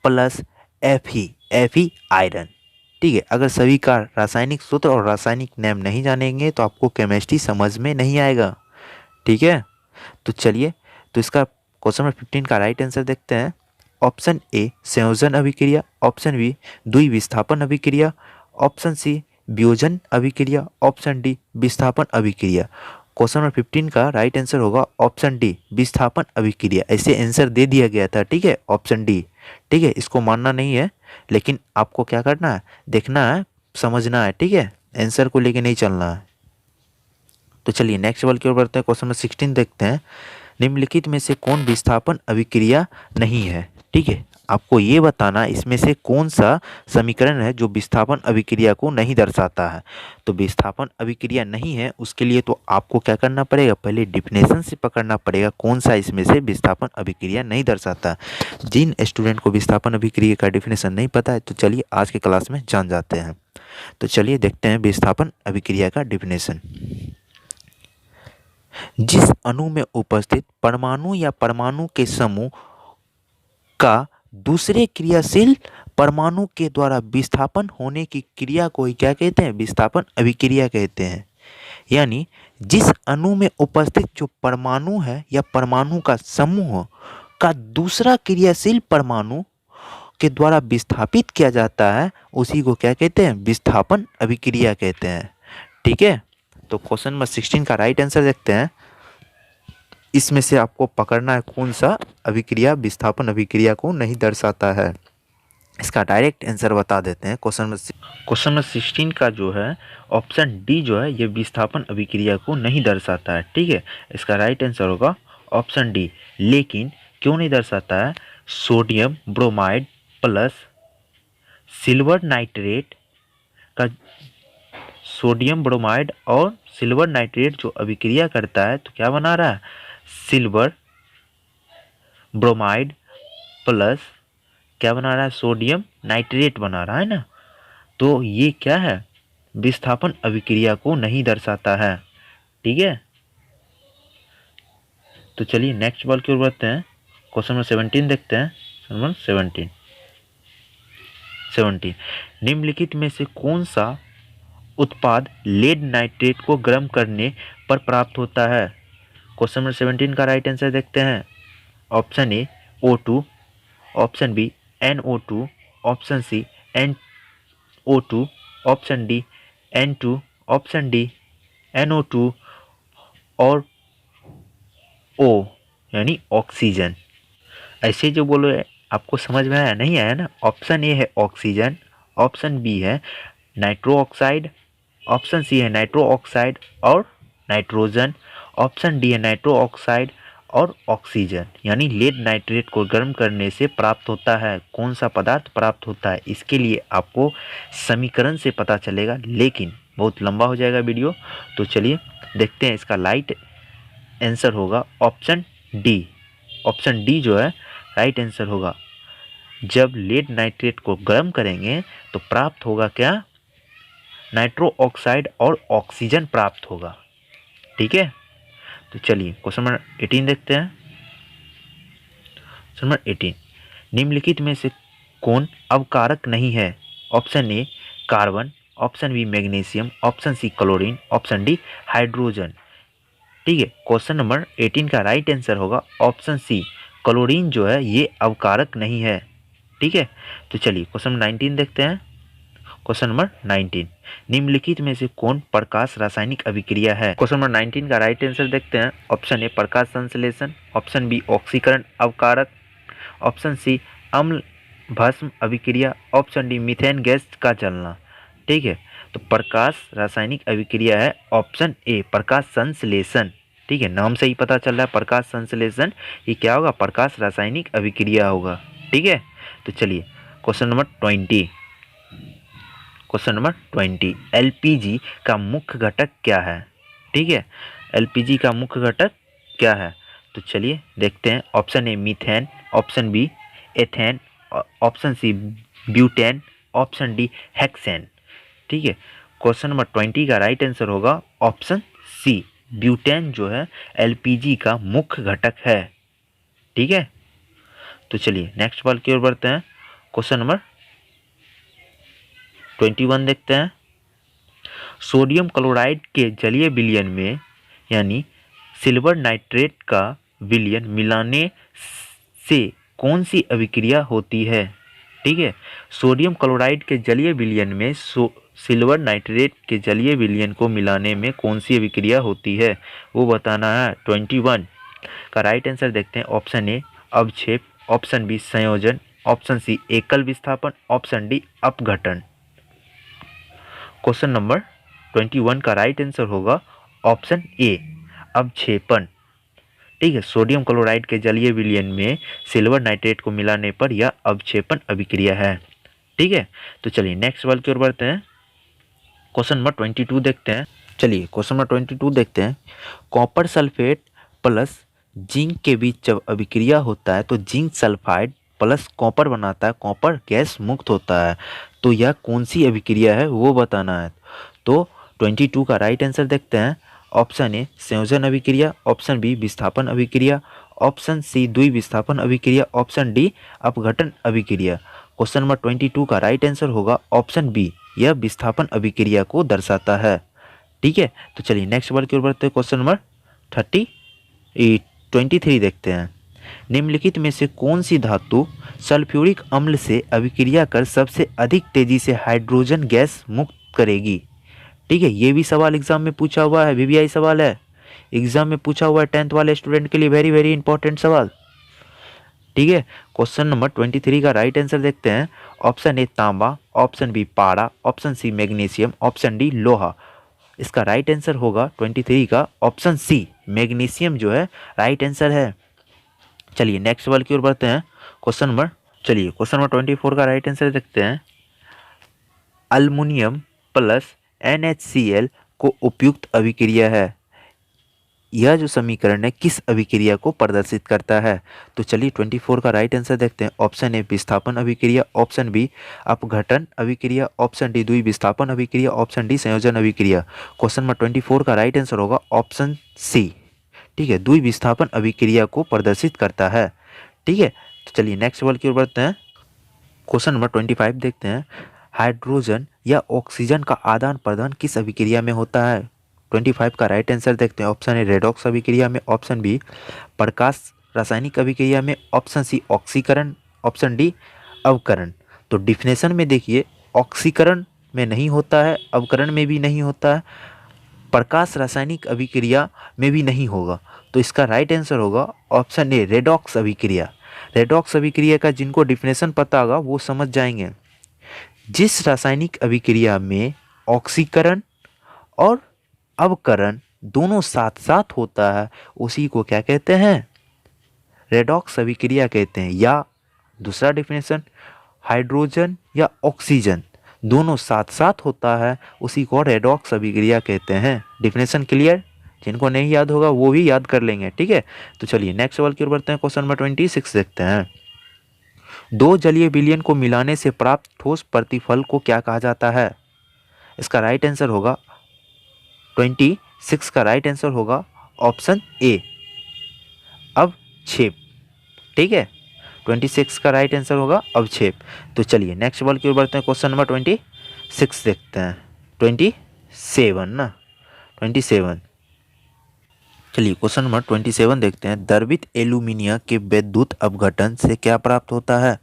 plus Fe iron. ठीक है, अगर सभी का रासायनिक सूत्र और रासायनिक नाम नहीं जानेंगे तो आपको केमिस्ट्री समझ में नहीं आएगा। ठीक है, तो चलिए, तो इसका क्वेश्चन नंबर 15 का राइट आंसर देखते हैं। ऑप्शन ए संयोजन अभिक्रिया, ऑप्शन बी द्विविस्थापन अभिक्रिया, ऑप्शन सी वियोजन अभिक्रिया, ऑप्शन डी विस्थापन अभिक्रिया। क्वेश्चन नंबर 15 का राइट आंसर होगा ऑप्शन डी विस्थापन अभिक्रिया। ऐसे आंसर दे दिया गया था। ठीक है, ऑप्शन डी। ठीक है, इसको मानना नहीं है, लेकिन आपको क्या करना है, देखना है, समझना है। ठीक है, आंसर को लेके नहीं चलना है। तो चलिए नेक्स्ट सवाल की ओर बढ़ते हैं। क्वेश्चन नंबर 16 देखते हैं। निम्नलिखित में से कौन विस्थापन अभिक्रिया नहीं है? ठीक है, आपको ये बताना इसमें से कौन सा समीकरण है जो विस्थापन अभिक्रिया को नहीं दर्शाता है। तो विस्थापन अभिक्रिया नहीं है, उसके लिए तो आपको क्या करना पड़ेगा, पहले डिफिनेशन से पकड़ना पड़ेगा कौन सा इसमें से विस्थापन अभिक्रिया नहीं दर्शाता। जिन स्टूडेंट को विस्थापन अभिक्रिया का डिफिनेशन नहीं पता है तो चलिए आज के क्लास में जान जाते हैं। तो चलिए देखते हैं विस्थापन अभिक्रिया का डिफिनेशन। जिस अणु में उपस्थित परमाणु या परमाणु के समूह का दूसरे क्रियाशील परमाणु के द्वारा विस्थापन होने की क्रिया को ही क्या कहते हैं, विस्थापन अभिक्रिया कहते हैं। यानी जिस अणु में उपस्थित जो परमाणु है या परमाणु का समूह का दूसरा क्रियाशील परमाणु के द्वारा विस्थापित किया जाता है उसी को क्या कहते हैं, विस्थापन अभिक्रिया कहते हैं। ठीक है, तो क्वेश्चन नंबर 16 का राइट आंसर देखते हैं। इसमें से आपको पकड़ना है कौन सा अभिक्रिया विस्थापन अभिक्रिया को नहीं दर्शाता है। इसका डायरेक्ट आंसर बता देते हैं। क्वेश्चन नंबर 16 का जो है ऑप्शन डी जो है ये विस्थापन अभिक्रिया को नहीं दर्शाता है। ठीक है, इसका राइट आंसर होगा ऑप्शन डी। लेकिन क्यों नहीं दर्शाता है, sodium bromide plus silver nitrate का, सोडियम ब्रोमाइड और सिल्वर नाइट्रेट जो अभिक्रिया करता है तो क्या बना रहा है, सिल्वर ब्रोमाइड प्लस क्या बना रहा है, सोडियम नाइट्रेट बना रहा है ना। तो ये क्या है, विस्थापन अभिक्रिया को नहीं दर्शाता है। ठीक है, तो चलिए नेक्स्ट सवाल की ओर बढ़ते हैं। क्वेश्चन नंबर 17 देखते हैं। नंबर 17 निम्नलिखित में से कौन सा उत्पाद लेड नाइट्रेट को गर्म करने पर प्राप्त होता है? क्वेश्चन नंबर 17 का राइट आंसर देखते हैं। Option A O2, option B NO2, option C NO2, option D N2, option D NO2 और O यानी ऑक्सीजन। ऐसे जो बोलो आपको समझ में आया नहीं आया ना। ऑप्शन ए है ऑक्सीजन, ऑप्शन बी है नाइट्रो ऑक्साइड, ऑप्शन सी है नाइट्रो ऑक्साइड और नाइट्रोजन, ऑप्शन डी है नाइट्रो ऑक्साइड और ऑक्सीजन। यानी लेड नाइट्रेट को गर्म करने से प्राप्त होता है, कौन सा पदार्थ प्राप्त होता है, इसके लिए आपको समीकरण से पता चलेगा, लेकिन बहुत लंबा हो जाएगा वीडियो। तो चलिए देखते हैं, इसका राइट आंसर होगा ऑप्शन डी। ऑप्शन डी जो है राइट आंसर होगा। जब लेड नाइट्रेट को गर्म करेंगे तो प्राप्त होगा क्या, नाइट्रो ऑक्साइड और ऑक्सीजन प्राप्त होगा। ठीक है, तो चलिए क्वेश्चन नंबर 18 देखते हैं। क्वेश्चन नंबर 18 निम्नलिखित में से कौन अवकारक नहीं है? Option A carbon, option B magnesium, option C chlorine, option D hydrogen. ठीक है, क्वेश्चन नंबर 18 का राइट आंसर होगा ऑप्शन सी क्लोरीन जो है ये अवकारक नहीं है। ठीक है, तो चलिए क्वेश्चन नंबर 19 देखते हैं। क्वेश्चन नंबर 19 निम्नलिखित में से कौन प्रकाश रासायनिक अभिक्रिया है? क्वेश्चन नंबर 19 का राइट आंसर देखते हैं। ऑप्शन ए प्रकाश संश्लेषण, ऑप्शन बी ऑक्सीकरण अवकारक, ऑप्शन सी अम्ल भस्म अभिक्रिया, ऑप्शन डी मीथेन गैस का जलना। ठीक है, तो प्रकाश रासायनिक अभिक्रिया है ऑप्शन ए प्रकाश संश्लेषण। ठीक है, नाम से ही पता चल रहा है प्रकाश संश्लेषण, ये क्या होगा, प्रकाश रासायनिक अभिक्रिया होगा। ठीक है, तो चलिए question number 20। Question number 20, LPG का मुख्य घटक क्या है। ठीक है, एलपीजी का मुख्य घटक क्या है, तो चलिए देखते हैं। Option A methane, option B ethane, option C butane, option D hexane. ठीक है, क्वेश्चन नंबर 20 का राइट आंसर होगा ऑप्शन सी, ब्यूटेन जो है एलपीजी का मुख्य घटक है। ठीक है, तो चलिए नेक्स्ट सवाल की ओर बढ़ते हैं। क्वेश्चन नंबर 21 देखते हैं। सोडियम क्लोराइड के जलीय विलयन में यानी सिल्वर नाइट्रेट का विलयन मिलाने से कौन सी अभिक्रिया होती है। ठीक है, सोडियम क्लोराइड के जलीय विलयन में सिल्वर नाइट्रेट के जलीय विलयन को मिलाने में कौन सी अभिक्रिया होती है, वो बताना है। 21 का राइट आंसर देखते हैं। ऑप्शन ए अवक्षेप, ऑप्शन बी संयोजन, ऑप्शन सी एकल विस्थापन, ऑप्शन डी अपघटन। क्वेश्चन नंबर 21 का राइट आंसर होगा ऑप्शन ए अवक्षेपण। ठीक है, सोडियम क्लोराइड के जलीय विलयन में सिल्वर नाइट्रेट को मिलाने पर यह अवक्षेपण अभिक्रिया है। ठीक है, तो चलिए नेक्स्ट सवाल की ओर बढ़ते हैं। क्वेश्चन नंबर 22 देखते हैं। चलिए क्वेश्चन नंबर 22 देखते हैं। कॉपर सल्फेट प्लस जिंक के बीच जब अभिक्रिया होता है तो जिंक सल्फाइड प्लस कॉपर बनाता है, कॉपर गैस मुक्त होता है। तो यह कौन सी अभिक्रिया है वो बताना है। तो 22 का राइट आंसर देखते हैं। ऑप्शन ए संयोजन अभिक्रिया, ऑप्शन बी विस्थापन अभिक्रिया, ऑप्शन सी द्विविस्थापन अभिक्रिया, ऑप्शन डी अपघटन अभिक्रिया। क्वेश्चन नंबर 22 का राइट आंसर होगा ऑप्शन बी, यह विस्थापन अभिक्रिया को दर्शाता है। ठीक है, तो चलिए नेक्स्ट सवाल की ओर बढ़ते हैं। क्वेश्चन नंबर 23 देखते हैं। निम्नलिखित में से कौन सी धातु सल्फ्यूरिक अम्ल से अभिक्रिया कर सबसे अधिक तेजी से हाइड्रोजन गैस मुक्त करेगी। ठीक है, ये भी सवाल एग्जाम में पूछा हुआ है, वीवीआई सवाल है, एग्जाम में पूछा हुआ है 10th वाले स्टूडेंट के लिए, वेरी वेरी इंपॉर्टेंट सवाल। ठीक है, क्वेश्चन नंबर 23 का राइट आंसर देखते हैं। ऑप्शन ए तांबा, ऑप्शन बी पारा, option C magnesium, option D लोहा। इसका राइट आंसर होगा 23 का ऑप्शन सी, मैग्नीशियम जो है राइट आंसर है। चलिए नेक्स्ट सवाल की ओर बढ़ते हैं। क्वेश्चन नंबर 24 का राइट आंसर देखते हैं। अल्मुनियम प्लस NaCl को उपयुक्त अभिक्रिया है। यह जो समीकरण है किस अभिक्रिया को प्रदर्शित करता है। तो चलिए 24 का राइट आंसर देखते हैं। ऑप्शन ए विस्थापन अभिक्रिया, ऑप्शन बी अपघटन अभिक्रिया, ऑप्शन डी द्विविस्थापन अभिक्रिया, ऑप्शन डी संयोजन अभिक्रिया। क्वेश्चन नंबर 24 का राइट आंसर होगा ऑप्शन सी। ठीक है, द्विविस्थापन अभिक्रिया को प्रदर्शित करता है। ठीक है, तो चलिए नेक्स्ट सवाल की ओर बढ़ते हैं। क्वेश्चन नंबर 25 देखते हैं। हाइड्रोजन या ऑक्सीजन का आदान प्रदान किस अभिक्रिया में होता है। 25 का राइट आंसर देखते हैं। ऑप्शन ए रेडॉक्स अभिक्रिया में, ऑप्शन बी प्रकाश रासायनिक अभिक्रिया में, ऑप्शन सी ऑक्सीकरण, ऑप्शन डी अवकरण। तो डिफिनेशन में देखिए, ऑक्सीकरण में नहीं होता है, अवकरण में भी नहीं होता है, प्रकाश रासायनिक अभिक्रिया में भी नहीं होगा। तो इसका राइट आंसर होगा ऑप्शन ए रेडॉक्स अभिक्रिया। रेडॉक्स अभिक्रिया का जिनको डिफिनेशन पता होगा वो समझ जाएंगे। जिस रासायनिक अभिक्रिया में ऑक्सीकरण और अवकरण दोनों साथ साथ होता है उसी को क्या कहते हैं, रेडॉक्स अभिक्रिया कहते हैं। या दूसरा डिफिनेशन, हाइड्रोजन या ऑक्सीजन दोनों साथ साथ होता है उसी को रेडॉक्स अभिक्रिया कहते हैं। डिफिनेशन क्लियर, जिनको नहीं याद होगा वो भी याद कर लेंगे। ठीक है, तो चलिए नेक्स्ट सवाल की ओर बढ़ते हैं। क्वेश्चन नंबर 26 देखते हैं। दो जलीय विलयन को मिलाने से प्राप्त ठोस प्रतिफल को क्या कहा जाता है। इसका राइट आंसर होगा 26 का राइट आंसर होगा ऑप्शन ए अवक्षेप। ठीक है, 26 का राइट आंसर होगा अवक्षेप। तो चलिए नेक्स्ट सवाल की ओर बढ़ते हैं। क्वेश्चन नंबर 26 देखते हैं। 27 चलिए क्वेश्चन नंबर 27 देखते हैं। द्रवित एल्यूमिनियम के विद्युत अपघटन से क्या प्राप्त होता है।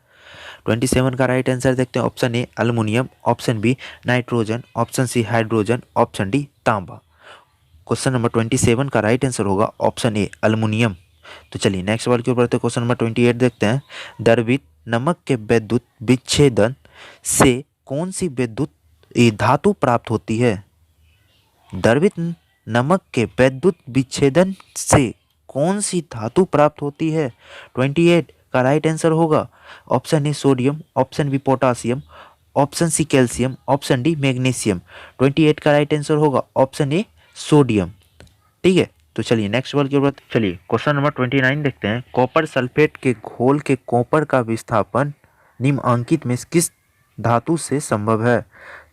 27 का राइट आंसर देखते हैं। Option A aluminium, option B nitrogen, option C hydrogen, option D तांबा। क्वेश्चन नंबर 27 का राइट आंसर होगा ऑप्शन ए अल्युमिनियम। तो चलिए नेक्स्ट सवाल की ओर बढ़ते हैं। क्वेश्चन नंबर 28 देखते हैं। द्रवित नमक के विद्युत विच्छेदन से कौन सी विद्युत धातु प्राप्त होती है। द्रवित नमक के वैद्युत विच्छेदन से कौन सी धातु प्राप्त होती है? 28 का राइट आंसर होगा option A sodium, option B potassium, option C calcium, option D magnesium. 28 का राइट आंसर होगा ऑप्शन ए सोडियम। ठीक है, तो चलिए नेक्स्ट सवाल की ओर चलिए क्वेश्चन नंबर 29 देखते हैं। कॉपर सल्फेट के घोल के कॉपर का विस्थापन निम्नलिखित में किस धातु से संभव है?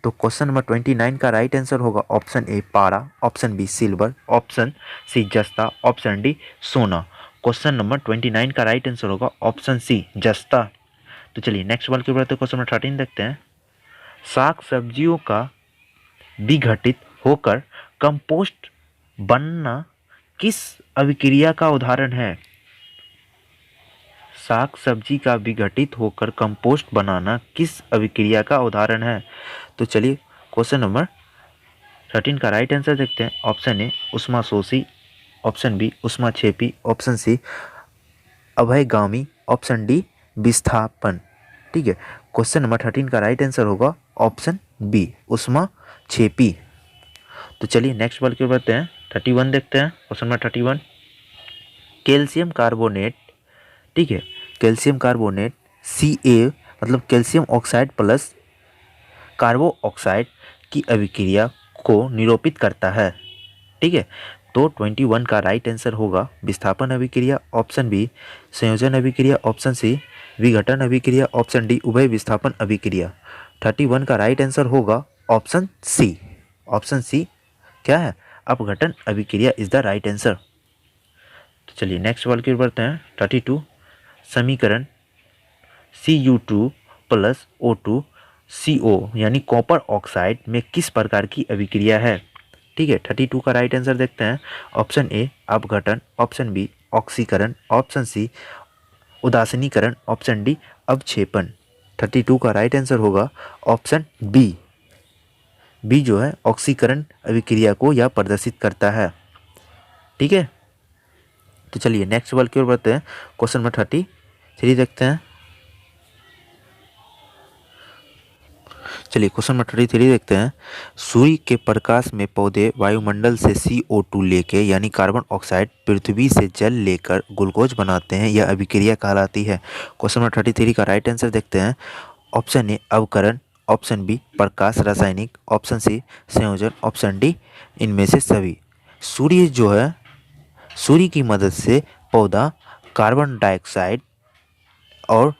तो क्वेश्चन नंबर 29 का राइट आंसर होगा ऑप्शन ए पारा, option B silver, option C जस्ता, ऑप्शन डी सोना। क्वेश्चन नंबर 29 का राइट आंसर होगा ऑप्शन सी जस्ता। तो चलिए नेक्स्ट सवाल की ओर क्वेश्चन नंबर 13 देखते हैं। साग सब्जियों का विघटित होकर कंपोस्ट बनना किस अभिक्रिया का उदाहरण है? साग सब्जी का विघटित होकर कंपोस्ट बनाना किस अभिक्रिया का उदाहरण है? तो चलिए क्वेश्चन नंबर 13 का राइट आंसर देखते हैं। ऑप्शन ए उष्माशोषी, ऑप्शन बी उष्माक्षेपी, ऑप्शन सी अभयगामी, ऑप्शन डी विस्थापन। ठीक है, क्वेश्चन नंबर 13 का राइट आंसर होगा ऑप्शन बी उष्माक्षेपी। तो चलिए नेक्स्ट सवाल की ओर बढ़ते हैं। 31 देखते हैं। क्वेश्चन नंबर 31, कैल्शियम कार्बोनेट, ठीक है, कैल्शियम कार्बोनेट Ca मतलब कैल्शियम ऑक्साइड प्लस कार्बो ऑक्साइड की अभिक्रिया को निरूपित करता है। ठीक है, तो 21 का राइट आंसर होगा विस्थापन अभिक्रिया, ऑप्शन बी संयोजन अभिक्रिया, ऑप्शन सी विघटन अभिक्रिया, ऑप्शन डी उभय विस्थापन अभिक्रिया। 31 का राइट आंसर होगा ऑप्शन सी। ऑप्शन सी क्या है? अपघटन अभिक्रिया इज द राइट आंसर। तो चलिए नेक्स्ट सवाल की ओर बढ़ते हैं। 32 समीकरण Cu2 प्लस O2 CO यानी कॉपर ऑक्साइड में किस प्रकार की अभिक्रिया है? ठीक है, 32 का राइट आंसर देखते हैं। ऑप्शन ए अपघटन, ऑप्शन बी ऑक्सीकरण, ऑप्शन सी उदासीनीकरण, ऑप्शन डी अवक्षेपण। 32 का राइट आंसर होगा ऑप्शन बी। बी जो है ऑक्सीकरण अभिक्रिया को यह प्रदर्शित करता है। ठीक है, तो चलिए नेक्स्ट सवाल की ओर बढ़ते हैं। क्वेश्चन नंबर 33 देखते हैं। चलिए क्वेश्चन नंबर 33 देखते हैं। सूर्य के प्रकाश में पौधे वायुमंडल से CO2 लेके यानी कार्बन ऑक्साइड पृथ्वी से जल लेकर ग्लूकोज बनाते हैं, यह अभिक्रिया कहलाती है। क्वेश्चन नंबर 33 का राइट आंसर देखते हैं। ऑप्शन ए अवकरण, ऑप्शन बी प्रकाश रासायनिक, ऑप्शन सी संयोजन, ऑप्शन डी इनमें से सभी। सूर्य जो है, सूर्य की मदद से पौधा कार्बन डाइऑक्साइड और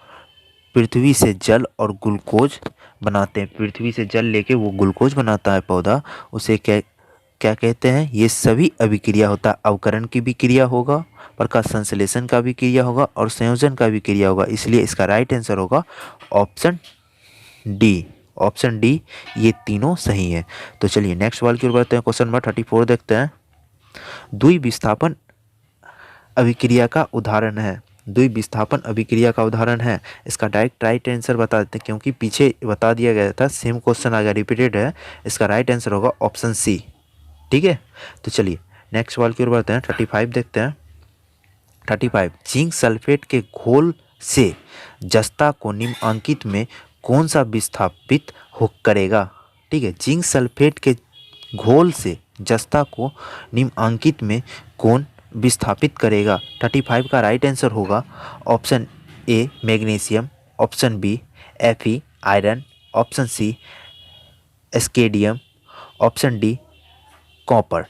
पृथ्वी से जल और ग्लूकोज बनाते हैं। पृथ्वी से जल लेके वो ग्लूकोज बनाता है पौधा, उसे क्या क्या कहते हैं? ये सभी अभिक्रिया होता है। अवकरण की भी क्रिया होगा, प्रकाश संश्लेषण का भी क्रिया होगा और संयोजन का भी क्रिया होगा, इसलिए इसका राइट आंसर होगा ऑप्शन डी। ऑप्शन डी ये तीनों सही है। तो चलिए नेक्स्ट सवाल की ओर बढ़ते हैं। क्वेश्चन नंबर 34 देखते हैं। द्विविस्थापन अभिक्रिया का उदाहरण है। द्विविस्थापन अभिक्रिया का उदाहरण है, इसका डायरेक्ट राइट आंसर बता देते हैं क्योंकि पीछे बता दिया गया था, सेम क्वेश्चन आ गया, रिपीटेड है। इसका राइट आंसर होगा ऑप्शन सी। ठीक है, तो चलिए नेक्स्ट सवाल की ओर बढ़ते हैं। 35 देखते हैं। 35 जिंक सल्फेट के घोल से जस्ता को निम्नलिखित में कौन सा विस्थापित हो करेगा? ठीक है, जिंक सल्फेट के घोल से जस्ता को निम्नलिखित में कौन विस्थापित करेगा? 35 का राइट आंसर होगा option A magnesium, option B Fe iron, option C scandium, option D copper.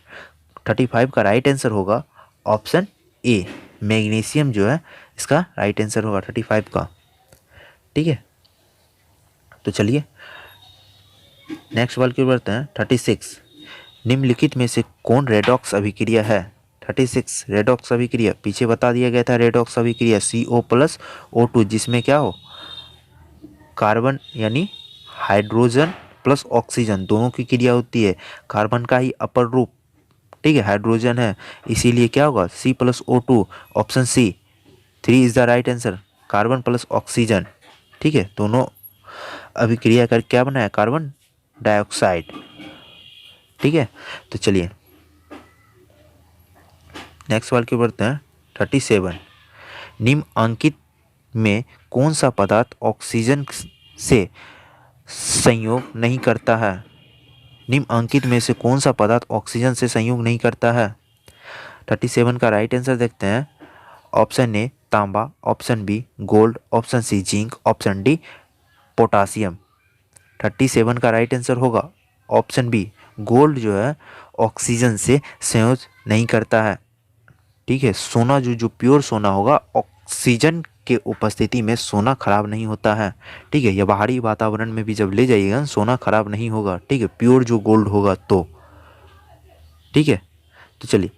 35 का राइट आंसर होगा ऑप्शन ए मैग्नीशियम जो है इसका राइट आंसर होगा 35 का। ठीक है, तो चलिए नेक्स्ट सवाल की ओर बढ़ते हैं। 36 निम्नलिखित में से कौन रेडॉक्स अभिक्रिया है? 36 रेडॉक्स अभिक्रिया पीछे बता दिया गया था। रेडॉक्स अभिक्रिया CO प्लस O2 जिसमें क्या हो, कार्बन यानी हाइड्रोजन प्लस ऑक्सीजन दोनों की क्रिया होती है। कार्बन का ही अपर रूप, ठीक है, हाइड्रोजन है, इसीलिए क्या होगा C plus O2। Option C 3 is the right answer, carbon plus oxygen. ठीक है, दोनों अभिक्रिया कर क्या बना है? Carbon dioxide. ठीक है, तो चलिए नेक्स्ट सवाल की बढ़ते हैं। 37 निम्नलिखित में कौन सा पदार्थ ऑक्सीजन से संयोग नहीं करता है? निम्नलिखित में से कौन सा पदार्थ ऑक्सीजन से संयोग नहीं करता है? 37 का राइट आंसर देखते हैं। ऑप्शन ए तांबा, option B gold, option C zinc, option D potassium. 37 का राइट आंसर होगा ऑप्शन बी गोल्ड जो है ऑक्सीजन से संयोग नहीं करता है। ठीक है, सोना जो प्योर सोना होगा ऑक्सीजन के उपस्थिति में सोना खराब नहीं होता है। ठीक है, यह बाहरी वातावरण में भी जब ले जाइएगा सोना खराब नहीं होगा। ठीक है, प्योर जो गोल्ड होगा तो। ठीक है, तो चलिए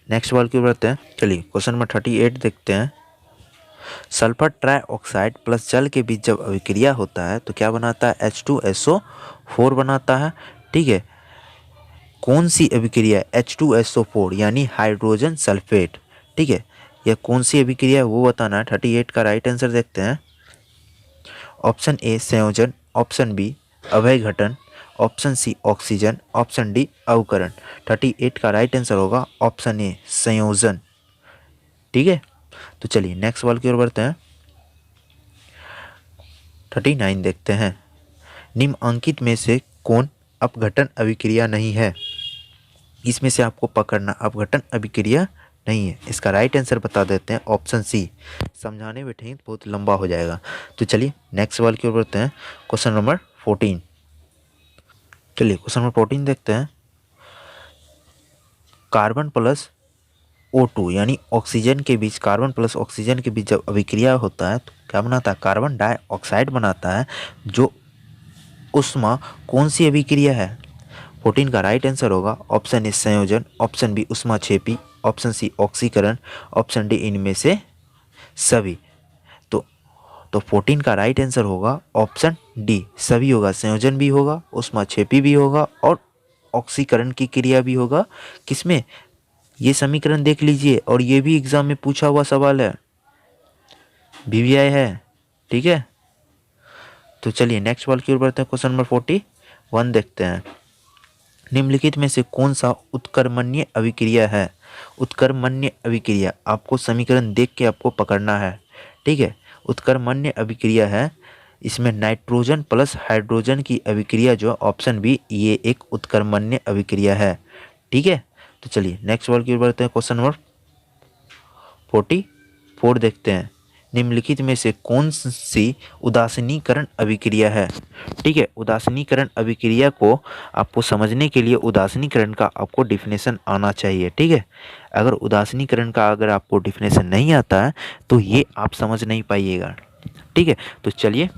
नेक्स्ट सवाल की ओर बढ़ते हैं। चलिए क्वेश्चन नंबर 38 देखते हैं। सल्फर ट्राइऑक्साइड प्लस जल के बीच जब अभिक्रिया होता है तो क्या बनाता है? H2SO4 बनाता है। ठीक है, कौन सी अभिक्रिया H2SO4 यानी हाइड्रोजन सल्फेट। ठीक है, यह कौन सी अभिक्रिया है वो बताना है। 38 का राइट आंसर देखते हैं। ऑप्शन ए संयोजन, ऑप्शन बी अभयघटन, option C oxygen, option D अवकरण। 38 का राइट आंसर होगा ऑप्शन ए संयोजन। ठीक है, तो चलिए नेक्स्ट सवाल की ओर बढ़ते हैं। 39 देखते हैं। निम्नलिखित में से कौन अपघटन अभिक्रिया नहीं है? इसमें से आपको पकड़ना अपघटन अभिक्रिया नहीं है। इसका राइट आंसर बता देते हैं ऑप्शन सी। समझाने बैठेंगे तो बहुत लंबा हो जाएगा। तो चलिए नेक्स्ट सवाल की ओर बढ़ते हैं। Question number 14। चलिए क्वेश्चन नंबर 14 देखते हैं। कार्बन प्लस O2 यानी ऑक्सीजन के बीच, कार्बन प्लस ऑक्सीजन के बीच जब अभिक्रिया होता है तो क्या बनाता है? कार्बन डाइऑक्साइड बनाता है। जो उष्मा कौन सी अभिक्रिया है? 14 का राइट आंसर होगा ऑप्शन ए संयोजन, ऑप्शन बी उष्माक्षेपी, ऑप्शन सी ऑक्सीकरण, ऑप्शन डी इनमें से सभी। तो 14 का राइट आंसर होगा ऑप्शन डी सभी होगा। संयोजन भी होगा, उष्माक्षेपी भी होगा और ऑक्सीकरण की क्रिया भी होगा। किसमें? ये समीकरण देख लीजिए, और ये भी एग्जाम में पूछा हुआ सवाल है, VVI है। ठीक है, तो चलिए नेक्स्ट सवाल की ओर बढ़ते हैं। क्वेश्चन नंबर 41 देखते हैं। निम्नलिखित में से कौन सा उत्कर्मण्य अभिक्रिया है? उत्कर्मण्य अभिक्रिया आपको समीकरण देख के आपको पकड़ना है। ठीक है, उत्कर्मण्य अभिक्रिया है, इसमें नाइट्रोजन प्लस हाइड्रोजन की अभिक्रिया जो ऑप्शन बी ये एक उत्कर्मण्य अभिक्रिया है। ठीक है, तो चलिए नेक्स्ट सवाल की ओर बढ़ते हैं। क्वेश्चन नंबर 44 देखते हैं। निम्नलिखित में से कौन सी उदासीनीकरण अभिक्रिया है? ठीक है, उदासीनीकरण अभिक्रिया को आपको समझने के लिए उदासीनीकरण का आपको डिफिनेशन आना चाहिए। ठीक है, अगर उदासीनीकरण का अगर आपको डिफिनेशन नहीं आता है तो ये आप समझ नहीं पाइएगा। ठीक है, तो चलिए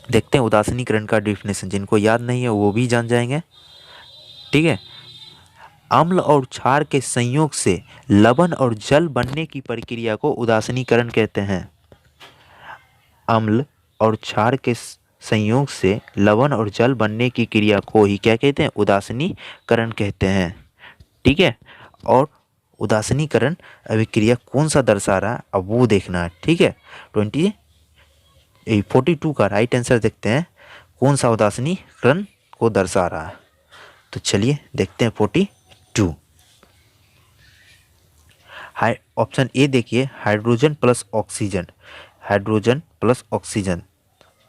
देखते हैं उदासीनीकरण का डिफिनेशन। जिनको याद नहीं है वो भी जान जाएंगे। ठीक है, अम्ल और क्षार के संयोग से लवण और जल बनने की प्रक्रिया को उदासीनीकरण कहते हैं। अम्ल और क्षार के संयोग से लवण और जल बनने की क्रिया को ही क्या कहते हैं? उदासीनीकरण कहते हैं। ठीक है, और उदासीनीकरण अभिक्रिया कौन सा दर्शा रहा है अब वो देखना है। ठीक है, 42 का राइट आंसर देखते हैं। कौन सा उदासीनीकरण को दर्शा रहा है? तो चलिए देखते हैं 42। ऑप्शन ए देखिए, hydrogen plus oxygen. Hydrogen plus oxygen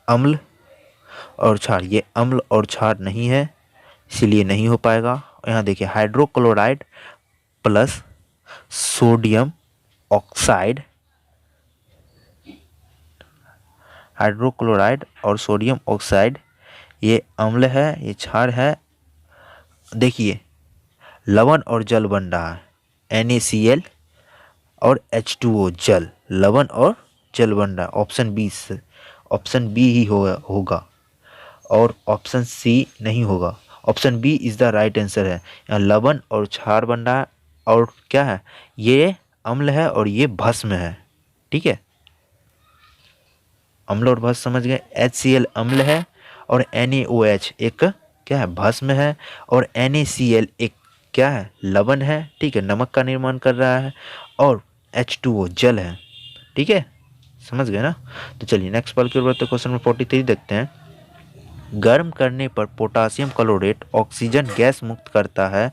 अम्ल और क्षार, ये अम्ल और क्षार नहीं है इसीलिए नहीं हो पाएगा। यहाँ देखिए hydrochloride plus sodium oxide, hydrochloride और सोडियम ऑक्साइड ये अम्ल है, ये क्षार है। देखिए लवण और जल बन रहा है, NaCl और H2O जल, लवण और जल बन रहा है। ऑप्शन बी ही होगा और ऑप्शन सी नहीं होगा। Option B is the right answer है। यहाँ लवण और क्षार बन रहा है और क्या है? ये अम्ल है और ये भस्म है। ठीक है, अम्ल और भस्म समझ गए। HCl अम्ल है और NaOH एक क्या है? भस्म है और NaCl एक क्या है? लवण है। ठीक है, नमक का निर्माण कर रहा है और H2O जल है। ठीक है, समझ गए ना? तो चलिए नेक्स्ट सवाल की ओर बढ़ते हैं। क्वेश्चन नंबर 43 देखते हैं। गर्म करने पर पोटासियम क्लोरेट ऑक्सीजन गैस मुक्त करता है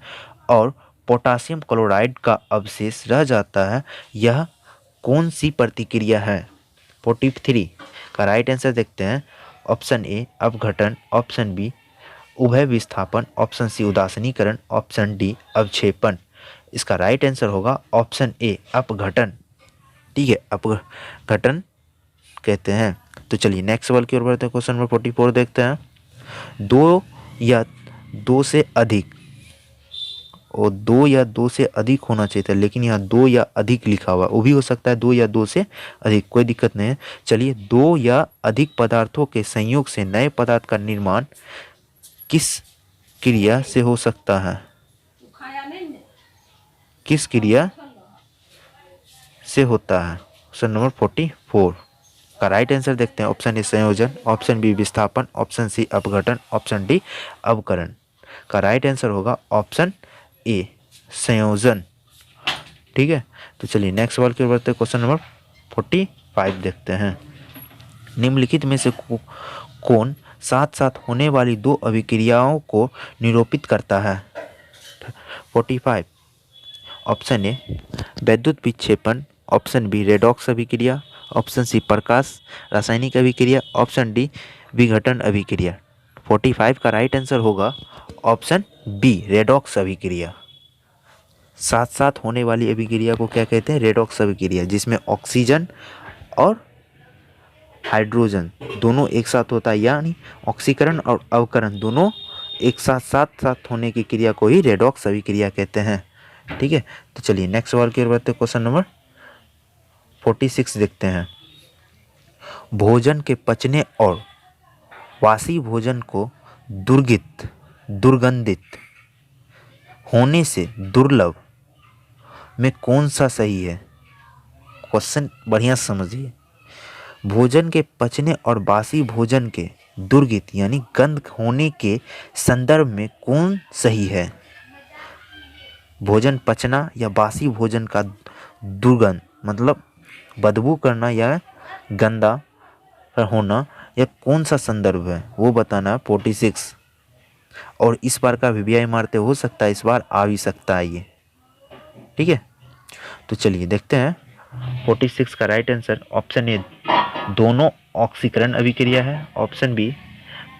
और पोटासियम क्लोराइड का अवशेष रह जाता है। यह कौन सी प्रतिक्रिया है? 43 का राइट आंसर देखते हैं। ऑप्शन ए अपघटन, ऑप्शन बी उभय विस्थापन, ऑप्शन सी उदासीनीकरण, ऑप्शन डी अवक्षेपण। इसका राइट आंसर होगा ऑप्शन ए अपघटन। ठीक है, अपघटन कहते हैं। तो चलिए नेक्स्ट सवाल की ओर बढ़ते हैं। क्वेश्चन नंबर 44 देखते हैं। दो या दो से अधिक, और दो या दो से अधिक होना चाहिए था, लेकिन यहाँ दो या अधिक लिखा हुआ, वो भी हो सकता है दो या दो से अधिक, कोई दिक्कत नहीं है। चलिए, दो या अधिक पदार्थों के संयोग से नए पदार्थ का निर्माण किस क्रिया से हो सकता है? किस क्रिया से होता है? क्वेश्चन नंबर 44 का राइट आंसर देखते हैं। ऑप्शन ए संयोजन, ऑप्शन बी विस्थापन, ऑप्शन सी अपघटन, ऑप्शन डी अवकरण। का राइट आंसर होगा ऑप्शन ए संयोजन। ठीक है, तो चलिए नेक्स्ट सवाल की ओर बढ़ते हैं। क्वेश्चन नंबर 45 देखते हैं। निम्नलिखित में से कौन साथ साथ होने वाली दो अभिक्रियाओं को निरूपित करता है? 45 ऑप्शन ए वैद्युत विक्षेपण, ऑप्शन बी रेडॉक्स अभिक्रिया, ऑप्शन सी प्रकाश रासायनिक अभिक्रिया, ऑप्शन डी विघटन अभिक्रिया। 45 का राइट आंसर होगा ऑप्शन बी रेडॉक्स अभिक्रिया। साथ साथ होने वाली अभिक्रिया को क्या कहते हैं? रेडॉक्स अभिक्रिया, जिसमें ऑक्सीजन और हाइड्रोजन दोनों एक साथ होता है, यानी ऑक्सीकरण और अवकरण दोनों एक साथ साथ होने की क्रिया को ही रेडॉक्स अभिक्रिया कहते हैं। ठीक है, तो चलिए नेक्स्ट सवाल की ओर बढ़ते हैं। क्वेश्चन नंबर 46 देखते हैं। भोजन के पचने और वासी भोजन को दुर्गंधित होने से दुर्लभ में कौन सा सही है? क्वेश्चन बढ़िया समझिए। भोजन के पचने और बासी भोजन के दुर्गंध यानी गंध होने के संदर्भ में कौन सही है? भोजन पचना या बासी भोजन का दुर्गंध मतलब बदबू करना या गंदा होना, या कौन सा संदर्भ है वो बताना। 46 और इस बार का वीवीआई मारते हो सकता है इस बार आ भी सकता है ये। ठीक है, तो चलिए देखते हैं। 46 का राइट आंसर ऑप्शन ए दोनों ऑक्सीकरण अभिक्रिया है, ऑप्शन बी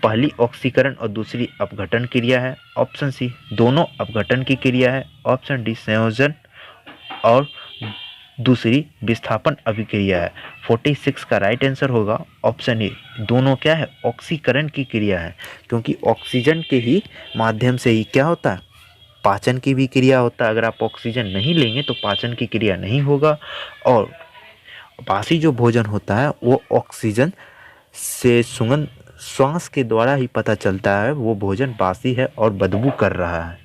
पहली ऑक्सीकरण और दूसरी अपघटन क्रिया है, ऑप्शन सी दोनों अपघटन की क्रिया है, ऑप्शन डी संयोजन और दूसरी विस्थापन अभिक्रिया है। 46 का राइट आंसर होगा ऑप्शन ए दोनों क्या है? ऑक्सीकरण की क्रिया है, क्योंकि ऑक्सीजन के ही माध्यम से ही क्या होता है? पाचन की भी क्रिया होता है। अगर आप ऑक्सीजन नहीं लेंगे तो पाचन की क्रिया नहीं होगा, और बासी जो भोजन होता है वो ऑक्सीजन से सुगंध श्वास के द्वारा ही पता चलता है वो भोजन बासी है और बदबू कर रहा है।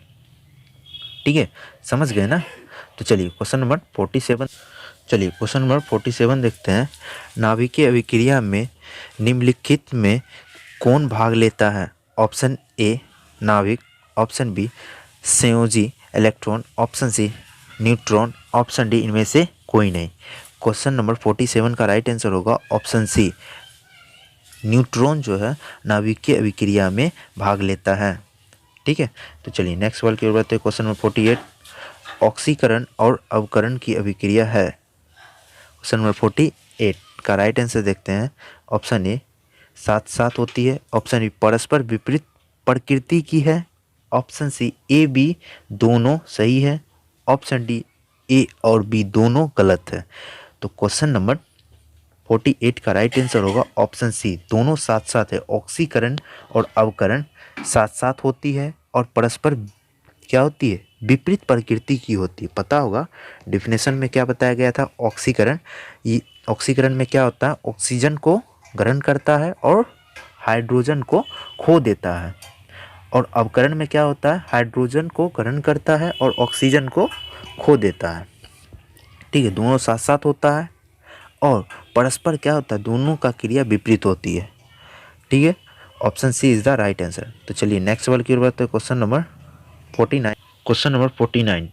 ठीक है, समझ गए ना? तो चलिए क्वेश्चन नंबर 47 देखते हैं। नाभिकीय अभिक्रिया में निम्नलिखित में कौन भाग लेता है? ऑप्शन ए नाभिक, ऑप्शन बी संयोजी electron, option C neutron, option D इनमें से कोई नहीं। क्वेश्चन नंबर 47 का राइट आंसर होगा ऑप्शन सी न्यूट्रॉन जो है नाभिकीय अभिक्रिया में भाग लेता है। ठीक है, तो चलिए नेक्स्ट सवाल की ओर बढ़ते हैं। क्वेश्चन नंबर 48 ऑक्सीकरण और अवकरण की अभिक्रिया है। क्वेश्चन नंबर 48 का राइट आंसर देखते हैं। ऑप्शन ए साथ साथ होती है, ऑप्शन बी परस्पर विपरीत प्रकृति की है, ऑप्शन सी ए बी दोनों सही है, ऑप्शन डी ए और बी दोनों गलत है। तो क्वेश्चन नंबर 48 का राइट आंसर होगा ऑप्शन सी दोनों साथ साथ है। ऑक्सीकरण और अवकरण साथ साथ होती है और परस्पर क्या होती है? विपरीत प्रकृति की होती है। पता होगा डिफिनेशन में क्या बताया गया था? ऑक्सीकरण, ये ऑक्सीकरण में क्या होता है? ऑक्सीजन को ग्रहण करता है और हाइड्रोजन को खो देता है, और अवकरण में क्या होता है? हाइड्रोजन को ग्रहण करता है और ऑक्सीजन को खो देता है। ठीक है, दोनों साथ साथ होता है और परस्पर क्या होता है? दोनों का क्रिया विपरीत होती है। ठीक है, option C is the right answer. तो चलिए नेक्स्ट सवाल की ओर बढ़ते हैं। क्वेश्चन नंबर 49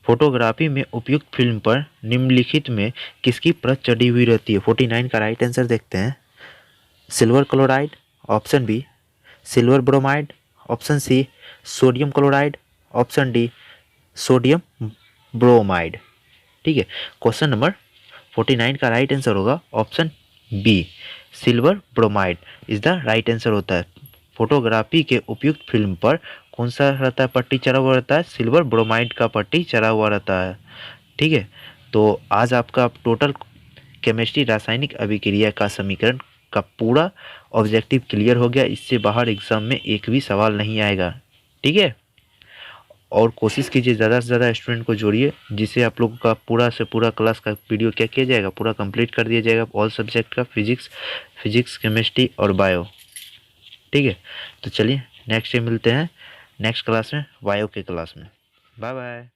फोटोग्राफी में उपयुक्त फिल्म पर निम्नलिखित में किसकी परत चढ़ी हुई रहती है? 49 का राइट आंसर देखते हैं। Silver chloride, option B silver bromide, option C sodium chloride, option D sodium bromide. ठीक है, क्वेश्चन नंबर 49 का राइट आंसर होगा option B silver bromide is the right answer होता है। फोटोग्राफी के उपयुक्त फिल्म पर कौन सा रहता है, पट्टी चढ़ा हुआ रहता है, सिल्वर ब्रोमाइड का पट्टी चढ़ा हुआ रहता है। ठीक है, तो आज आपका टोटल केमिस्ट्री रासायनिक अभिक्रिया का समीकरण का पूरा ऑब्जेक्टिव क्लियर हो गया। इससे बाहर एग्जाम में एक भी सवाल नहीं आएगा। ठीक है, और कोशिश कीजिए ज़्यादा से ज़्यादा स्टूडेंट को जोड़िए, जिससे आप लोगों का पूरा से पूरा क्लास का वीडियो क्या किया जाएगा, पूरा कंप्लीट कर दिया जाएगा ऑल सब्जेक्ट का, फिजिक्स केमिस्ट्री और बायो। ठीक है, तो चलिए नेक्स्ट डे मिलते हैं नेक्स्ट क्लास में, बायो के क्लास में। Bye bye.